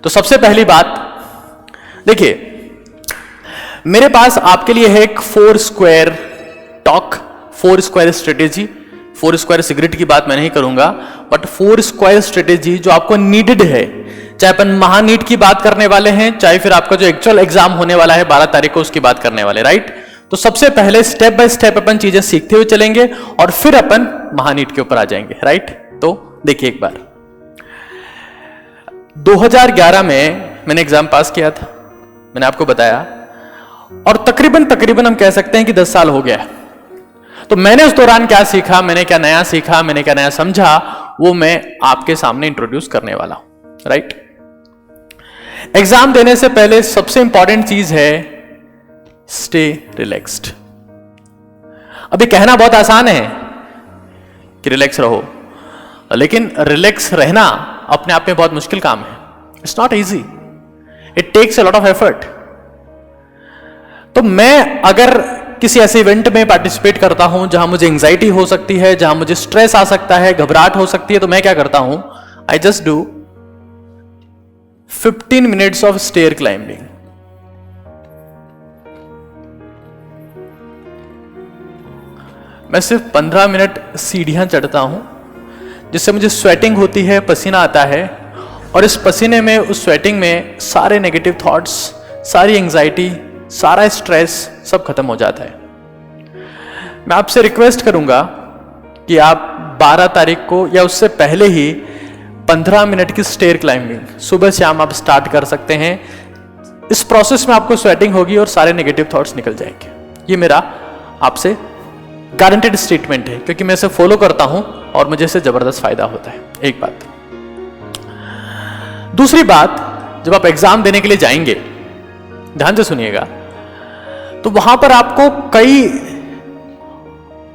तो सबसे पहली बात देखिए, मेरे पास आपके लिए है एक 4 square talk, 4 square strategy. 4 square cigarette की बात मैं नहीं करूंगा, बट 4 स्क्वायर स्ट्रेटेजी जो आपको नीडेड है, चाहे अपन महानीट की बात करने वाले हैं, चाहे फिर आपका जो एक्चुअल एग्जाम होने वाला है 12 तारीख को उसकी बात करने वाले, राइट। तो सबसे पहले स्टेप बाय स्टेप अपन चीजें सीखते हुए चलेंगे और फिर अपन महानीट के ऊपर आ जाएंगे, राइट। तो देखिए, एक बार 2011 में मैंने एग्जाम पास किया था, मैंने आपको बताया, और तकरीबन हम कह सकते हैं कि 10 साल हो गया। तो मैंने उस दौरान क्या सीखा, मैंने क्या नया सीखा, मैंने क्या नया समझा, वो मैं आपके सामने इंट्रोड्यूस करने वाला हूं, राइट। एग्जाम देने से पहले सबसे इंपॉर्टेंट चीज है स्टे रिलैक्स्ड। अभी कहना बहुत आसान है कि रिलैक्स रहो, लेकिन रिलैक्स रहना अपने आप में बहुत मुश्किल काम है। It's not easy, it takes a lot of effort. तो मैं अगर किसी ऐसे इवेंट में पार्टिसिपेट करता हूं जहां मुझे एंजाइटी हो सकती है, जहां मुझे स्ट्रेस आ सकता है, घबराहट हो सकती है, तो मैं क्या करता हूं, I just do 15 minutes of stair climbing. मैं सिर्फ 15 मिनट सीढ़ियां चढ़ता हूं, जिससे मुझे स्वेटिंग होती है, पसीना आता है, और इस पसीने में, उस स्वेटिंग में सारे नेगेटिव थॉट्स, सारी एंजाइटी, सारा स्ट्रेस सब खत्म हो जाता है। मैं आपसे रिक्वेस्ट करूंगा कि आप 12 तारीख को या उससे पहले ही 15 मिनट की स्टेयर क्लाइंबिंग सुबह शाम आप स्टार्ट कर सकते हैं। इस प्रोसेस में आपको स्वेटिंग होगी और सारे नेगेटिव थॉट्स निकल जाएंगे। ये मेरा आपसे गारंटेड स्टेटमेंट है, क्योंकि मैं इसे फॉलो करता हूं और मुझे इससे जबरदस्त फायदा होता है। एक बात। दूसरी बात, जब आप एग्जाम देने के लिए जाएंगे, ध्यान से सुनिएगा, तो वहां पर आपको कई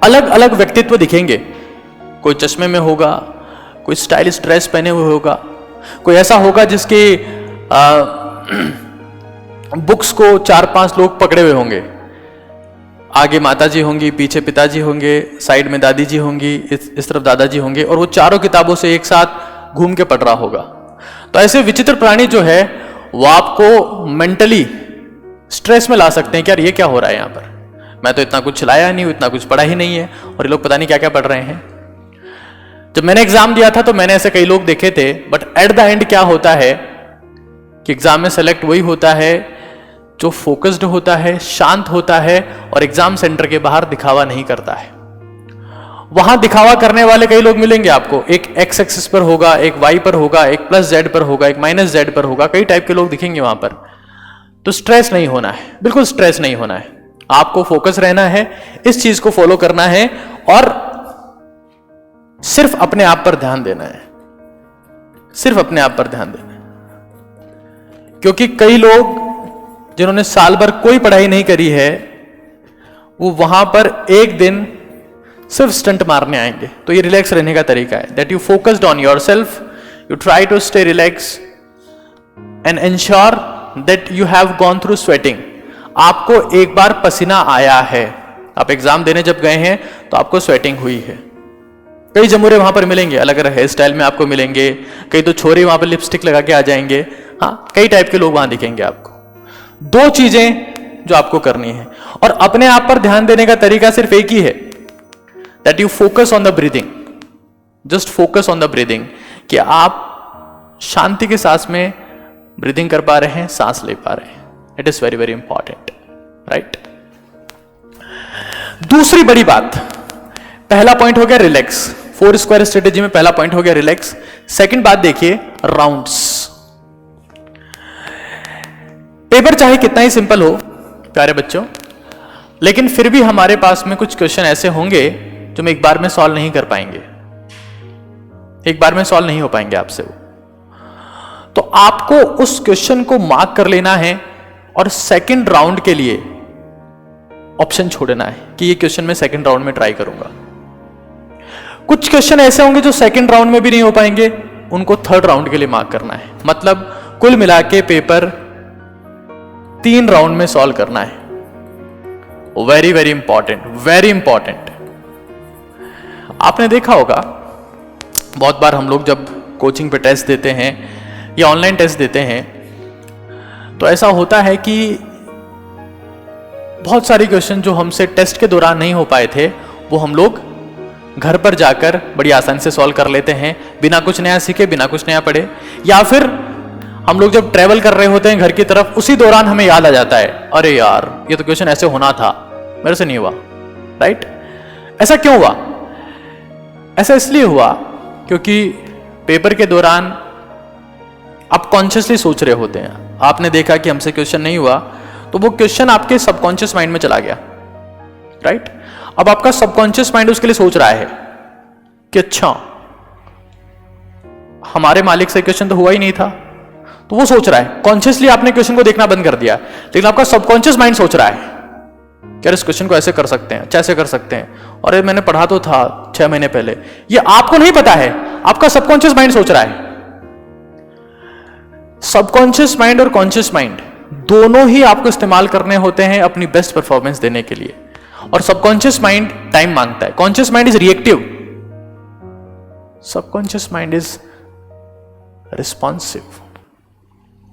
अलग अलग व्यक्तित्व दिखेंगे। कोई चश्मे में होगा, कोई स्टाइलिश ड्रेस पहने हुए होगा, कोई ऐसा होगा जिसके बुक्स को 4-5 लोग पकड़े हुए होंगे। आगे माताजी होंगी, पीछे पिताजी होंगे, साइड में दादी जी होंगी, इस तरफ दादाजी होंगे, और वो चारों किताबों से एक साथ घूम के पढ़ रहा होगा। तो ऐसे विचित्र प्राणी जो है वो आपको मेंटली स्ट्रेस में ला सकते हैं कि यार ये क्या हो रहा है यहाँ पर, मैं तो इतना कुछ चलाया नहीं हूं, इतना कुछ पढ़ा ही नहीं है, और ये लोग पता नहीं क्या क्या पढ़ रहे हैं। जब मैंने एग्जाम दिया था तो मैंने ऐसे कई लोग देखे थे, बट एट द एंड क्या होता है कि एग्जाम में सेलेक्ट वही होता है जो फोकस्ड होता है, शांत होता है, और एग्जाम सेंटर के बाहर दिखावा नहीं करता है। वहां दिखावा करने वाले कई लोग मिलेंगे आपको, एक एक्स एक्सिस पर होगा, एक वाई पर होगा, एक प्लस जेड पर होगा, एक माइनस जेड पर होगा, कई टाइप के लोग दिखेंगे वहां पर। तो स्ट्रेस नहीं होना है, बिल्कुल स्ट्रेस नहीं होना है। आपको फोकस रहना है, इस चीज को फॉलो करना है, और सिर्फ अपने आप पर ध्यान देना है, सिर्फ अपने आप पर ध्यान देना है। क्योंकि कई लोग जिन्होंने साल भर कोई पढ़ाई नहीं करी है, वो वहां पर एक दिन सिर्फ स्टंट मारने आएंगे। तो ये रिलैक्स रहने का तरीका है, that you focused on yourself, you try to stay relax and ensure that you have gone through sweating. आपको एक बार पसीना आया है, आप एग्जाम देने जब गए हैं तो आपको स्वेटिंग हुई है। कई जमूरे वहां पर मिलेंगे, अलग अलग हेयर स्टाइल में आपको मिलेंगे, कई तो छोरे वहां पर लिपस्टिक लगा के आ जाएंगे, हाँ, कई टाइप के लोग वहां दिखेंगे आपको। 2 चीजें जो आपको करनी है, और अपने आप पर ध्यान देने का तरीका सिर्फ एक ही है, that you focus on the breathing, just focus on the breathing, कि आप शांति के सांस में ब्रीदिंग कर पा रहे हैं, सांस ले पा रहे हैं। It is very very important, right. दूसरी बड़ी बात, पहला पॉइंट हो गया रिलैक्स, 4 स्क्वायर स्ट्रेटेजी में पहला पॉइंट हो गया रिलैक्स। सेकंड बात देखिए, राउंड्स। पेपर चाहे कितना ही सिंपल हो प्यारे बच्चों, लेकिन फिर भी हमारे पास में कुछ क्वेश्चन ऐसे होंगे जो हम एक बार में सॉल्व नहीं कर पाएंगे, एक बार में सॉल्व नहीं हो पाएंगे आपसे वो। तो आपको उस क्वेश्चन को मार्क कर लेना है और सेकंड राउंड के लिए ऑप्शन छोड़ना है कि ये क्वेश्चन मैं सेकंड राउंड में ट्राई करूंगा। कुछ क्वेश्चन ऐसे होंगे जो सेकंड राउंड में भी नहीं हो पाएंगे, उनको थर्ड राउंड के लिए मार्क करना है। मतलब कुल मिला के पेपर 3 राउंड में सॉल्व करना है। Very very important, very important. आपने देखा होगा बहुत बार हम लोग जब कोचिंग पे टेस्ट देते हैं, या ऑनलाइन टेस्ट देते हैं तो ऐसा होता है कि बहुत सारे क्वेश्चन जो हमसे टेस्ट के दौरान नहीं हो पाए थे वो हम लोग घर पर जाकर बड़ी आसानी से सॉल्व कर लेते हैं, बिना कुछ नया सीखे, बिना कुछ नया पढ़े। या फिर हम लोग जब ट्रेवल कर रहे होते हैं घर की तरफ, उसी दौरान हमें याद आ जाता है, अरे यार ये तो क्वेश्चन ऐसे होना था, मेरे से नहीं हुआ। राइट? ऐसा क्यों हुआ? ऐसा इसलिए हुआ क्योंकि पेपर के दौरान आप कॉन्शियसली सोच रहे होते हैं। आपने देखा कि हमसे क्वेश्चन नहीं हुआ, तो वो क्वेश्चन आपके सबकॉन्शियस माइंड में चला गया। राइट? अब आपका सबकॉन्शियस माइंड उसके लिए सोच रहा है कि अच्छा हमारे मालिक से क्वेश्चन तो हुआ ही नहीं था, तो वो सोच रहा है। कॉन्शियसली आपने क्वेश्चन को देखना बंद कर दिया, लेकिन आपका सबकॉन्शियस माइंड सोच रहा है कि इस क्वेश्चन को ऐसे कर सकते हैं, कैसे कर सकते हैं, और मैंने पढ़ा तो था 6 महीने पहले। ये आपको नहीं पता है, आपका सबकॉन्शियस माइंड सोच रहा है। सबकॉन्शियस माइंड और कॉन्शियस माइंड दोनों ही आपको इस्तेमाल करने होते हैं अपनी बेस्ट परफॉर्मेंस देने के लिए। और सबकॉन्शियस माइंड टाइम मांगता है, conscious mind is reactive, subconscious mind is responsive,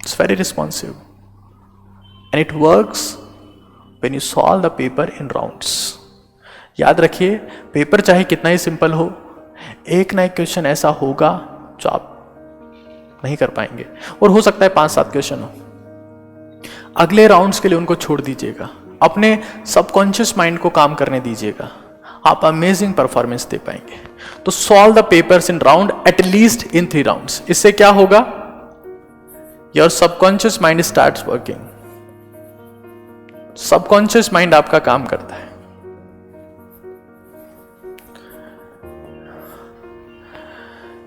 it's very responsive and it works when you solve the paper in rounds. याद रखिए, पेपर चाहे कितना ही सिंपल हो, एक ना एक क्वेश्चन ऐसा होगा जो आप नहीं कर पाएंगे, और हो सकता है 5-7 क्वेश्चन हो। अगले राउंड्स के लिए उनको छोड़ दीजिएगा, अपने सबकॉन्शियस माइंड को काम करने दीजिएगा, आप अमेजिंग परफॉर्मेंस दे पाएंगे। तो solve the papers in round at least in 3 rounds. इससे क्या होगा? Your subconscious mind starts working. Subconscious mind आपका काम करता है।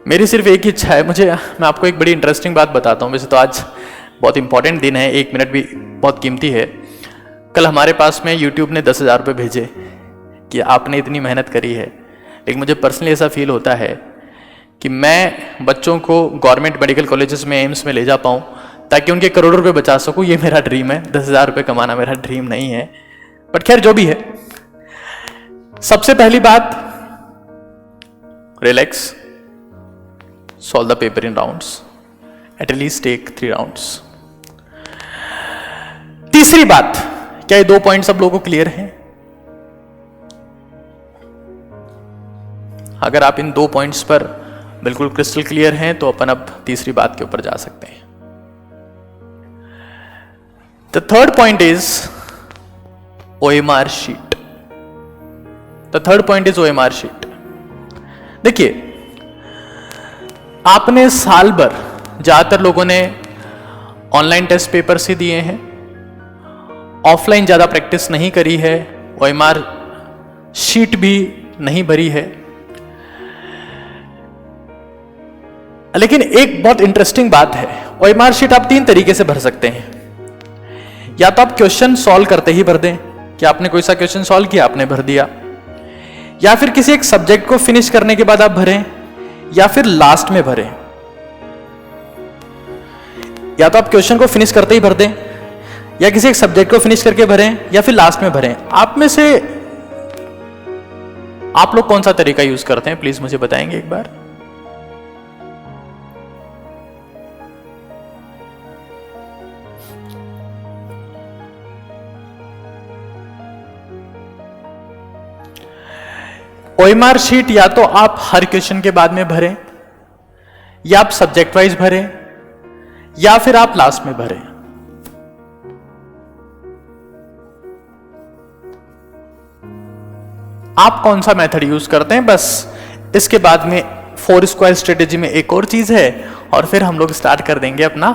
मेरी सिर्फ एक ही इच्छा है, मैं आपको एक बड़ी इंटरेस्टिंग बात बताता हूं। वैसे तो आज बहुत इंपॉर्टेंट दिन है, 1 मिनट भी बहुत कीमती है। कल हमारे पास में YouTube ने 10,000 रुपये भेजे कि आपने इतनी मेहनत करी है, लेकिन मुझे पर्सनली ऐसा फील होता है कि मैं बच्चों को गवर्नमेंट मेडिकल कॉलेजेस में, एम्स में ले जा पाऊँ ताकि उनके करोड़ों रुपए बचा सकूँ। ये मेरा ड्रीम है। 10,000 रुपये कमाना मेरा ड्रीम नहीं है, बट खैर जो भी है। सबसे पहली बात, relax, solve the paper in rounds, at least take 3 rounds. तीसरी बात, क्या ये 2 पॉइंट सब लोगों को क्लियर हैं? अगर आप इन 2 पॉइंट्स पर बिल्कुल क्रिस्टल क्लियर हैं तो अपन अब तीसरी बात के ऊपर जा सकते हैं। The third point is OMR sheet. The third point is OMR sheet. देखिए, आपने साल भर, ज्यादातर लोगों ने ऑनलाइन टेस्ट पेपर से दिए हैं, ऑफलाइन ज्यादा प्रैक्टिस नहीं करी है, OMR शीट भी नहीं भरी है। लेकिन एक बहुत इंटरेस्टिंग बात है, OMR शीट आप 3 तरीके से भर सकते हैं। या तो आप क्वेश्चन सॉल्व करते ही भर दें कि आपने कोई सा क्वेश्चन सॉल्व किया, आपने भर दिया, या फिर किसी एक सब्जेक्ट को फिनिश करने के बाद आप भरें, या फिर लास्ट में भरें। या तो आप क्वेश्चन को फिनिश करते ही भर दें, या किसी एक सब्जेक्ट को फिनिश करके भरें, या फिर लास्ट में भरें। आप में से आप लोग कौन सा तरीका यूज करते हैं, प्लीज मुझे बताएंगे एक बार। OMR शीट या तो आप हर क्वेश्चन के बाद में भरें, या आप सब्जेक्ट वाइज भरें, या फिर आप लास्ट में भरें। आप कौन सा मेथड यूज करते हैं? बस इसके बाद में 4 स्क्वायर स्ट्रेटेजी में एक और चीज है, और फिर हम लोग स्टार्ट कर देंगे अपना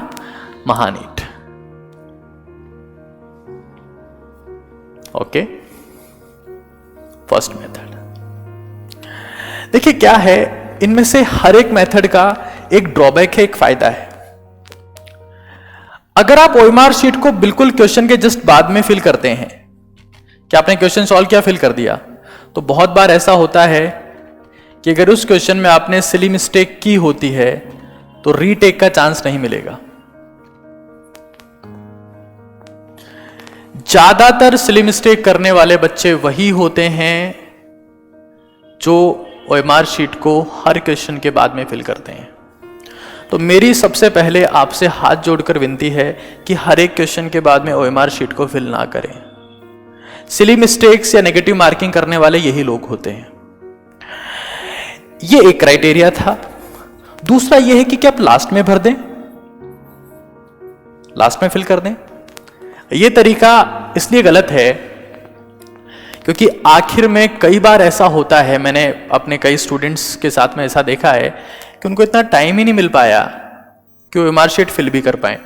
महानीट। Okay, first method. देखिए क्या है, इनमें से हर एक मेथड का एक ड्रॉबैक है, एक फायदा है। अगर आप OMR शीट को बिल्कुल क्वेश्चन के जस्ट बाद में फिल करते हैं कि आपने क्वेश्चन सॉल्व किया, फिल कर दिया, तो बहुत बार ऐसा होता है कि अगर उस क्वेश्चन में आपने सिली मिस्टेक की होती है तो रीटेक का चांस नहीं मिलेगा। ज्यादातर सिली मिस्टेक करने वाले बच्चे वही होते हैं जो OMR शीट को हर क्वेश्चन के बाद में फिल करते हैं। तो मेरी सबसे पहले आपसे हाथ जोड़कर विनती है कि हर एक क्वेश्चन के बाद में OMR शीट को फिल ना करें। सिली मिस्टेक्स या नेगेटिव मार्किंग करने वाले यही लोग होते हैं। ये एक क्राइटेरिया था। दूसरा यह है कि क्या आप लास्ट में भर दें, लास्ट में फिल कर दें। यह तरीका इसलिए गलत है क्योंकि आखिर में कई बार ऐसा होता है, मैंने अपने कई स्टूडेंट्स के साथ में ऐसा देखा है कि उनको इतना टाइम ही नहीं मिल पाया कि OMR शीट फिल भी कर पाए।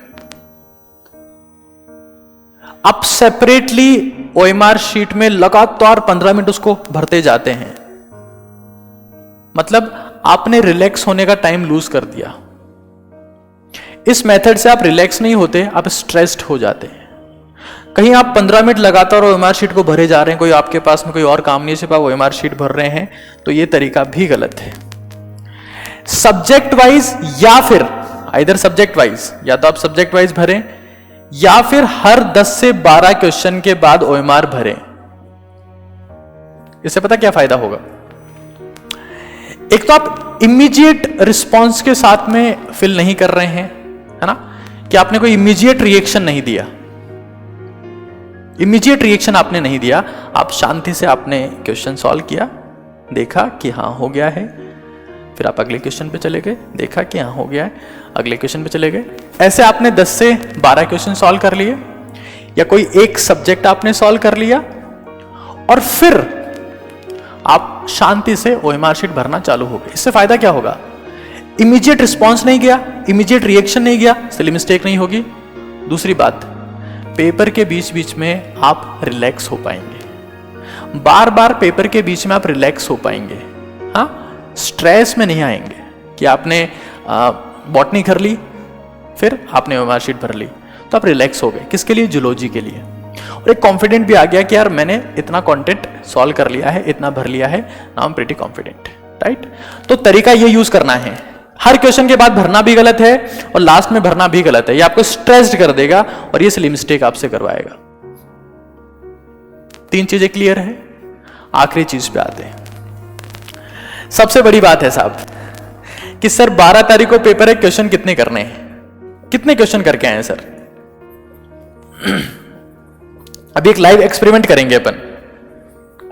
आप सेपरेटली OMR शीट में लगातार 15 मिनट उसको भरते जाते हैं, मतलब आपने रिलैक्स होने का टाइम लूज कर दिया। इस मेथड से आप रिलैक्स नहीं होते, आप स्ट्रेस्ड हो जाते हैं। कहीं आप 15 मिनट लगातार OMR शीट को भरे जा रहे हैं, कोई आपके पास में कोई और काम नहीं है, सिर्फ आप OMR शीट भर रहे हैं, तो यह तरीका भी गलत है। सब्जेक्ट वाइज या फिर आइदर सब्जेक्ट वाइज, या तो आप सब्जेक्ट वाइज भरें या फिर हर 10 से 12 क्वेश्चन के बाद OMR भरें। इससे पता क्या फायदा होगा? एक तो आप इमीडिएट रिस्पॉन्स के साथ में फिल नहीं कर रहे हैं, है ना, कि आपने कोई इमीडिएट रिएक्शन नहीं दिया। इमीडिएट रिएक्शन आपने नहीं दिया, आप शांति से आपने क्वेश्चन सॉल्व किया, देखा कि हाँ हो गया है, फिर आप अगले क्वेश्चन पे चले गए, देखा कि हाँ हो गया है, अगले क्वेश्चन पे चले गए। ऐसे आपने 10 से 12 क्वेश्चन सॉल्व कर लिए, या कोई एक सब्जेक्ट आपने सॉल्व कर लिया, और फिर आप शांति से OMR शीट भरना चालू हो गए। इससे फायदा क्या होगा? इमीडिएट रिस्पॉन्स नहीं गया, इमीडिएट रिएक्शन नहीं गया, सिली मिस्टेक नहीं होगी। दूसरी बात, पेपर के बीच बीच में आप रिलैक्स हो पाएंगे, बार बार पेपर के बीच में आप रिलैक्स हो पाएंगे। हाँ, स्ट्रेस में नहीं आएंगे कि आपने बॉटनी कर ली, फिर आपने OMR शीट भर ली, तो आप रिलैक्स हो गए। किसके लिए? जूलॉजी के लिए। और एक कॉन्फिडेंट भी आ गया कि यार मैंने इतना कंटेंट सॉल्व कर लिया है, इतना भर लिया है, now I am pretty confident, right. तो तरीका ये यूज करना है। हर क्वेश्चन के बाद भरना भी गलत है और लास्ट में भरना भी गलत है। ये आपको स्ट्रेस्ड कर देगा और ये सिली मिस्टेक आपसे करवाएगा। 3 चीजें क्लियर है। आखिरी चीज पे आते हैं। सबसे बड़ी बात है साहब कि सर 12 तारीख को पेपर है, क्वेश्चन कितने करने हैं? कितने क्वेश्चन करके आए हैं सर? अभी एक लाइव एक्सपेरिमेंट करेंगे अपन।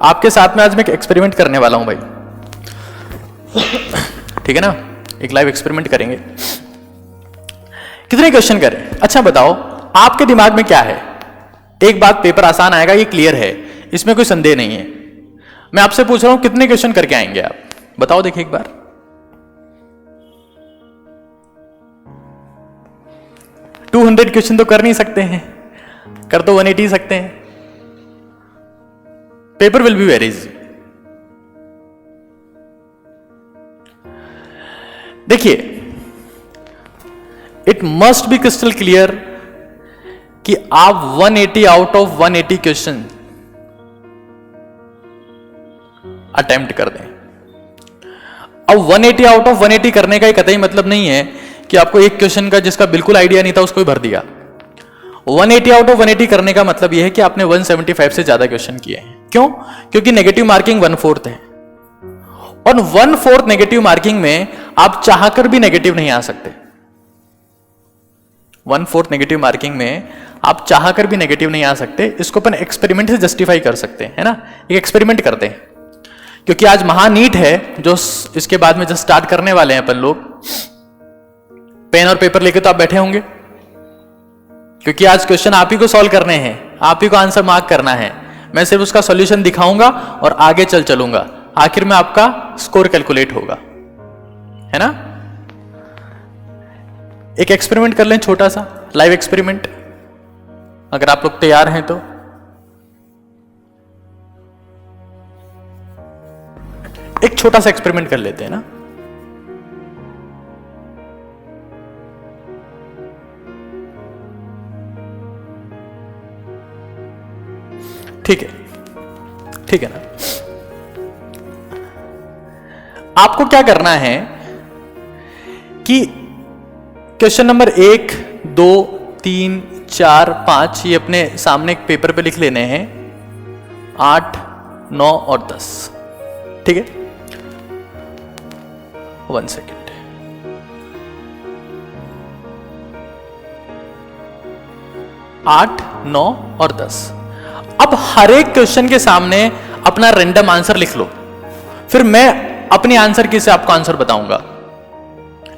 आपके साथ में आज मैं एक एक्सपेरिमेंट करने वाला हूं भाई, ठीक है ना? एक लाइव एक्सपेरिमेंट करेंगे। कितने क्वेश्चन करें? अच्छा बताओ, आपके दिमाग में क्या है? एक बात, पेपर आसान आएगा, ये क्लियर है, इसमें कोई संदेह नहीं है। मैं आपसे पूछ रहा हूं कितने क्वेश्चन करके आएंगे आप? बताओ देखिए एक बार। टू 200 क्वेश्चन तो कर नहीं सकते हैं, कर तो 180 सकते हैं। Paper will be very easy. देखिए, it must be crystal clear कि आप 180 आउट ऑफ 180 क्वेश्चन अटेम्प्ट कर दें। अब 180 आउट ऑफ 180 करने का एक कतई मतलब नहीं है कि आपको एक क्वेश्चन का जिसका बिल्कुल आइडिया नहीं था उसको ही भर दिया। 180 आउट ऑफ 180 करने का मतलब यह है कि आपने 175 से ज्यादा क्वेश्चन किए हैं। क्यों? क्योंकि नेगेटिव मार्किंग 1/4 है, और 1/4 नेगेटिव मार्किंग में आप चाहकर भी नेगेटिव नहीं आ सकते। 1/4 नेगेटिव मार्किंग में आप चाहकर भी नेगेटिव नहीं आ सकते। इसको अपन एक्सपेरिमेंट से जस्टिफाई कर सकते हैं, है ना? एक एक्सपेरिमेंट करते हैं, क्योंकि आज महानीट है जो इसके बाद में जस्ट स्टार्ट करने वाले हैं अपन लोग। पेन और पेपर लेके तो आप बैठे होंगे, क्योंकि आज क्वेश्चन आप ही को सॉल्व करने हैं, आप ही को आंसर मार्क करना है। मैं सिर्फ उसका सॉल्यूशन दिखाऊंगा और आगे चलूंगा। आखिर में आपका स्कोर कैलकुलेट होगा, है ना? एक एक्सपेरिमेंट कर लें, छोटा सा लाइव एक्सपेरिमेंट, अगर आप लोग तैयार हैं तो। एक छोटा सा एक्सपेरिमेंट कर लेते हैं ना। ठीक है, ठीक है ना? आपको क्या करना है कि क्वेश्चन नंबर 1, 2, 3, 4, 5 ये अपने सामने एक पेपर पे लिख लेने हैं, 8, 9 और 10। ठीक है? 1 सेकेंड। 8, 9 और 10। अब हर एक क्वेश्चन के सामने अपना रैंडम आंसर लिख लो, फिर मैं अपनी आंसर की से आपको आंसर बताऊंगा।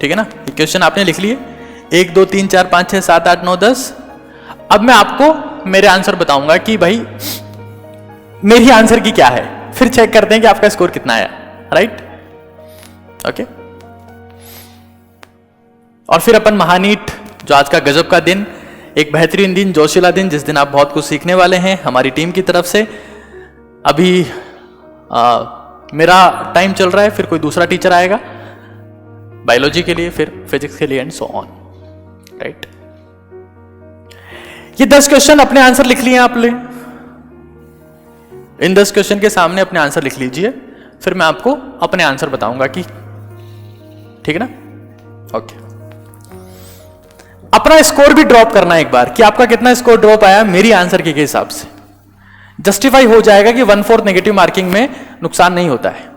ठीक है ना? ये क्वेश्चन आपने लिख लिए 1 2 3 4 5 6 7 8 9 10। अब मैं आपको मेरे आंसर बताऊंगा कि भाई मेरी आंसर की क्या है, फिर चेक करते हैं कि आपका स्कोर कितना आया। राइट? ओके। और फिर अपन महानीट, जो आज का गजब का दिन, एक बेहतरीन दिन, जोशीला दिन, जिस दिन आप बहुत कुछ सीखने वाले हैं हमारी टीम की तरफ से। अभी मेरा टाइम चल रहा है, फिर कोई दूसरा टीचर आएगा बायोलॉजी के लिए, फिर फिजिक्स के लिए एंड सो ऑन। राइट? ये 10 क्वेश्चन अपने आंसर लिख लिए आपने। इन 10 क्वेश्चन के सामने अपने आंसर लिख लीजिए, फिर मैं आपको अपने आंसर बताऊंगा कि ठीक है ना? ओके। अपना स्कोर भी ड्रॉप करना एक बार कि आपका कितना स्कोर ड्रॉप आया मेरी आंसर के हिसाब से। जस्टिफाई हो जाएगा कि 1/4 नेगेटिव मार्किंग में नुकसान नहीं होता है।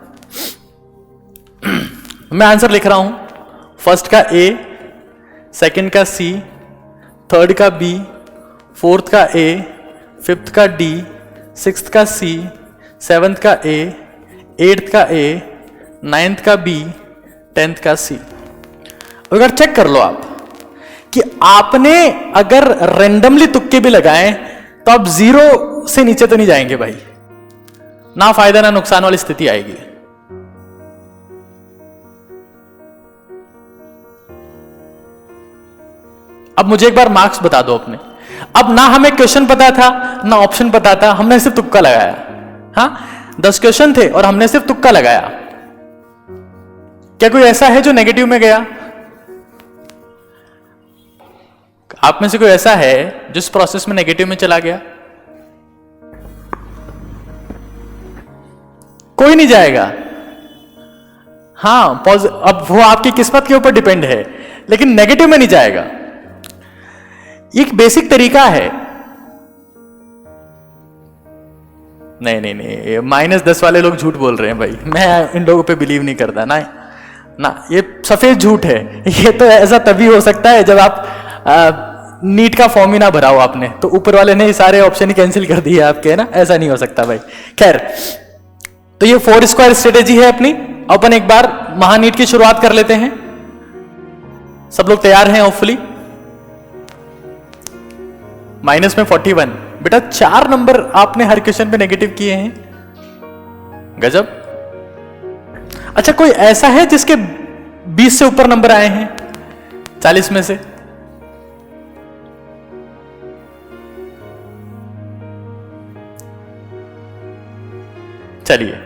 मैं आंसर लिख रहा हूं। फर्स्ट का ए, सेकंड का सी, थर्ड का बी, फोर्थ का ए, फिफ्थ का डी, सिक्स्थ का सी, सेवंथ का ए, एट्थ का ए, नाइन्थ का बी, 10th का सी। अगर चेक कर लो आप कि आपने अगर रेंडमली तुक्के भी लगाए तो आप 0 से नीचे तो नहीं जाएंगे भाई, ना फायदा ना नुकसान वाली स्थिति आएगी। अब मुझे एक बार मार्क्स बता दो अपने। अब ना हमें क्वेश्चन पता था ना ऑप्शन पता था, हमने सिर्फ तुक्का लगाया। हाँ, 10 क्वेश्चन थे और हमने सिर्फ तुक्का लगाया। क्या कोई ऐसा है जो नेगेटिव में गया? आप में से कोई ऐसा है जिस प्रोसेस में नेगेटिव में चला गया? कोई नहीं जाएगा। हाँ, अब वो आपकी किस्मत के ऊपर डिपेंड है, लेकिन नेगेटिव में नहीं जाएगा। एक बेसिक तरीका है। नहीं, -10 वाले लोग झूठ बोल रहे हैं भाई, मैं इन लोगों पे बिलीव नहीं करता ना। ये सफेद झूठ है। ये तो ऐसा तभी हो सकता है जब आप नीट का फॉर्म ही ना भरा हो आपने, तो ऊपर वाले ने सारे ऑप्शन ही कैंसिल कर दिए आपके, है ना? ऐसा नहीं हो सकता भाई। खैर, तो ये 4 स्क्वायर स्ट्रेटेजी है अपनी। अपन एक बार महानीट की शुरुआत कर लेते हैं। सब लोग तैयार हैं होपफुली? माइनस में 41। बेटा 4 नंबर आपने हर क्वेश्चन पे नेगेटिव किए हैं, गजब। अच्छा, कोई ऐसा है जिसके 20 से ऊपर नंबर आए हैं 40 में से? चलिए,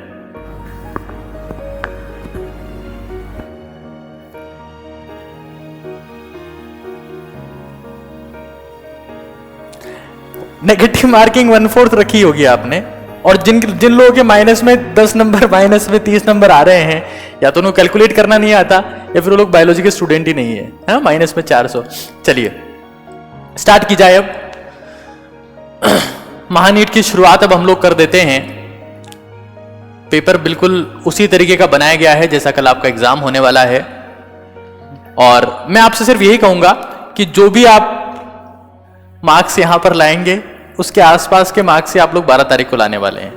नेगेटिव मार्किंग 1/4 रखी होगी आपने। और जिन लोगों के माइनस में 10 नंबर, माइनस में 30 नंबर आ रहे हैं, या तो उन्हें कैलकुलेट करना नहीं आता या फिर वो लोग बायोलॉजी के स्टूडेंट ही नहीं है। हाँ, माइनस में 400। चलिए स्टार्ट की जाए। अब महानीट की शुरुआत अब हम लोग कर देते हैं। पेपर बिल्कुल उसी तरीके का बनाया गया है जैसा कल आपका एग्जाम होने वाला है। और मैं आपसे सिर्फ यही कहूंगा कि जो भी आप मार्क्स यहां पर लाएंगे उसके आसपास के मार्क्स से आप लोग 12 तारीख को लाने वाले हैं,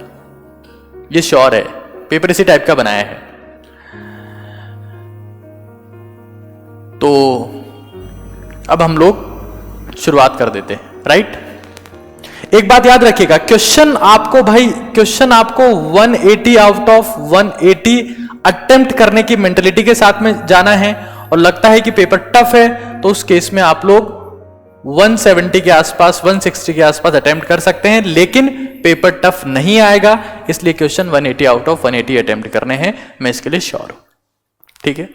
ये श्योर है। पेपर इसी टाइप का बनाया है। तो अब हम लोग शुरुआत कर देते हैं। राइट? एक बात याद रखिएगा, क्वेश्चन आपको 180 आउट ऑफ 180 अटेम्प्ट करने की मेंटेलिटी के साथ में जाना है। और लगता है कि पेपर टफ है तो उस केस में आप लोग 170 के आसपास, 160 के आसपास अटेम्प्ट कर सकते हैं, लेकिन पेपर टफ नहीं आएगा। इसलिए क्वेश्चन 180 आउट ऑफ 180 अटेम्प्ट करने हैं, मैं इसके लिए श्योर हूं। ठीक है?